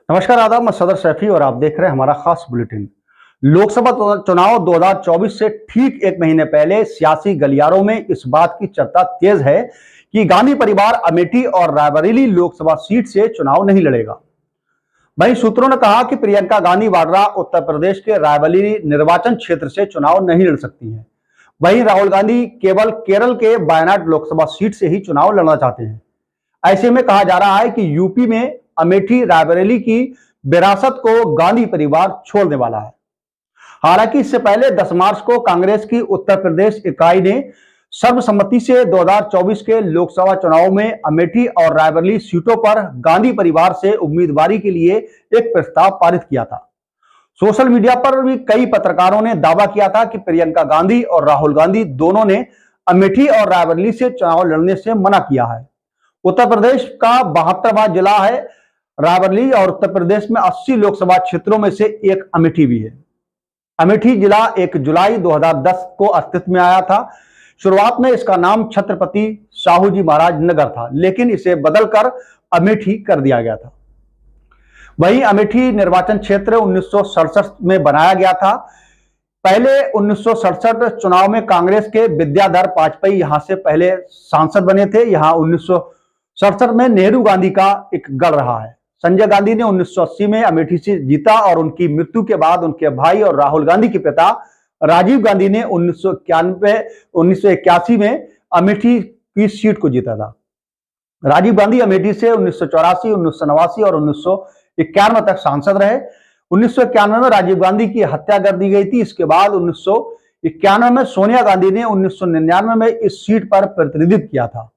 नमस्कार, आदाब। मैं सदर सैफी और आप देख रहे हैं हमारा खास बुलेटिन। लोकसभा चुनाव 2024 से ठीक एक महीने पहले सियासी गलियारों में इस बात की चर्चा तेज है कि गांधी परिवार अमेठी और रायबरेली लोकसभा सीट से चुनाव नहीं लड़ेगा। वहीं सूत्रों ने कहा कि प्रियंका गांधी वाड्रा उत्तर प्रदेश के रायबरेली निर्वाचन क्षेत्र से चुनाव नहीं लड़ सकती हैं। वहीं राहुल गांधी केवल केरल के वायनाड लोकसभा सीट से ही चुनाव लड़ना चाहते हैं। ऐसे में कहा जा रहा है कि यूपी में अमेठी रायबरेली की विरासत को गांधी परिवार छोड़ने वाला है। हालांकि इससे पहले 10 मार्च को कांग्रेस की उत्तर प्रदेश इकाई ने सर्वसम्मति से 2024 के लोकसभा चुनाव में अमेठी और रायबरेली सीटों पर गांधी परिवार से उम्मीदवारी के लिए एक प्रस्ताव पारित किया था। सोशल मीडिया पर भी कई पत्रकारों ने दावा किया था कि प्रियंका गांधी और राहुल गांधी दोनों ने अमेठी और रायबरेली से चुनाव लड़ने से मना किया है। उत्तर प्रदेश का 72वां जिला है रायबरेली और उत्तर प्रदेश में 80 लोकसभा क्षेत्रों में से एक अमेठी भी है। अमेठी जिला 1 जुलाई 2010 को अस्तित्व में आया था। शुरुआत में इसका नाम छत्रपति साहू जी महाराज नगर था, लेकिन इसे बदलकर अमेठी कर दिया गया था। वहीं अमेठी निर्वाचन क्षेत्र 1967 में बनाया गया था। पहले 1967 चुनाव में कांग्रेस के विद्याधर वाजपेयी यहां से पहले सांसद बने थे। यहां 1967 में नेहरू गांधी का एक गढ़ रहा है। संजय गांधी ने 1980 में अमेठी से जीता और उनकी मृत्यु के बाद उनके भाई और राहुल गांधी के पिता राजीव गांधी ने 1981 में अमेठी की सीट को जीता था। राजीव गांधी अमेठी से 1984, 1989 और 1991 तक सांसद रहे। 1991 में राजीव गांधी की हत्या कर दी गई थी। इसके बाद 1991 में सोनिया गांधी ने 1999 में इस सीट पर प्रतिनिधित्व किया था।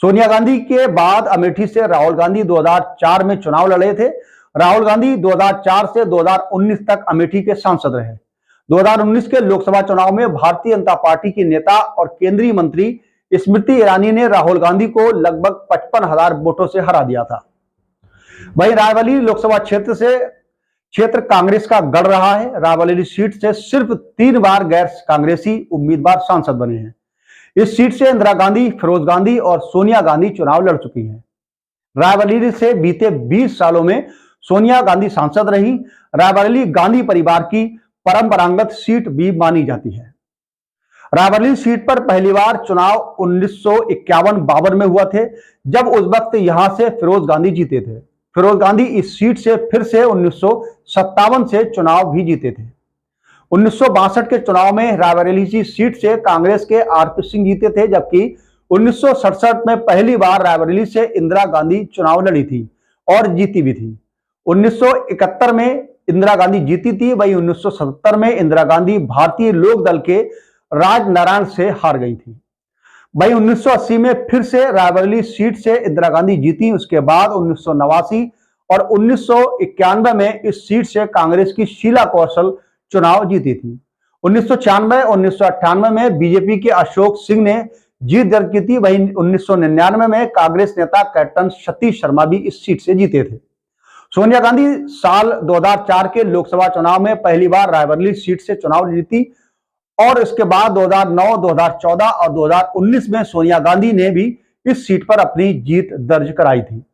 सोनिया गांधी के बाद अमेठी से राहुल गांधी 2004 में चुनाव लड़े थे। राहुल गांधी 2004 से 2019 तक अमेठी के सांसद रहे। 2019 के लोकसभा चुनाव में भारतीय जनता पार्टी की नेता और केंद्रीय मंत्री स्मृति ईरानी ने राहुल गांधी को लगभग 55,000 वोटों से हरा दिया था। वहीं रायबरेली लोकसभा क्षेत्र कांग्रेस का गढ़ रहा है। रायबरेली सीट से सिर्फ 3 बार गैर कांग्रेसी उम्मीदवार सांसद बने हैं। इस सीट से इंदिरा गांधी, फिरोज गांधी और सोनिया गांधी चुनाव लड़ चुकी हैं। रायबरेली से बीते 20 सालों में सोनिया गांधी सांसद रही। रायबरेली गांधी परिवार की परंपरागत सीट भी मानी जाती है। रायबरेली सीट पर पहली बार चुनाव 1951-52 में हुआ थे, जब उस वक्त यहां से फिरोज गांधी जीते थे। फिरोज गांधी इस सीट से फिर से 1957 से चुनाव भी जीते थे। 1962 के चुनाव में रायबरेली सीट से कांग्रेस के आरपी सिंह जीते थे, जबकि 1967 में पहली बार रायबरेली से इंदिरा गांधी चुनाव लड़ी थी और जीती भी थी। 1971 में इंदिरा गांधी जीती थी। वही 1977 में इंदिरा गांधी भारतीय लोक दल के राजनारायण से हार गई थी। वही 1980 में फिर से रायबरेली सीट से इंदिरा गांधी जीती। उसके बाद 1989 और 1991 में इस सीट से कांग्रेस की शीला कौशल चुनाव जीती थी। 1996 और 1998 में बीजेपी के अशोक सिंह ने जीत दर्ज की थी। वहीं 1999 में कांग्रेस नेता कैप्टन सतीश शर्मा भी इस सीट से जीते थे। सोनिया गांधी साल 2004 के लोकसभा चुनाव में पहली बार रायबरेली सीट से चुनाव जीती और इसके बाद 2009, 2014 और 2019 में सोनिया गांधी ने भी इस सीट पर अपनी जीत दर्ज कराई थी।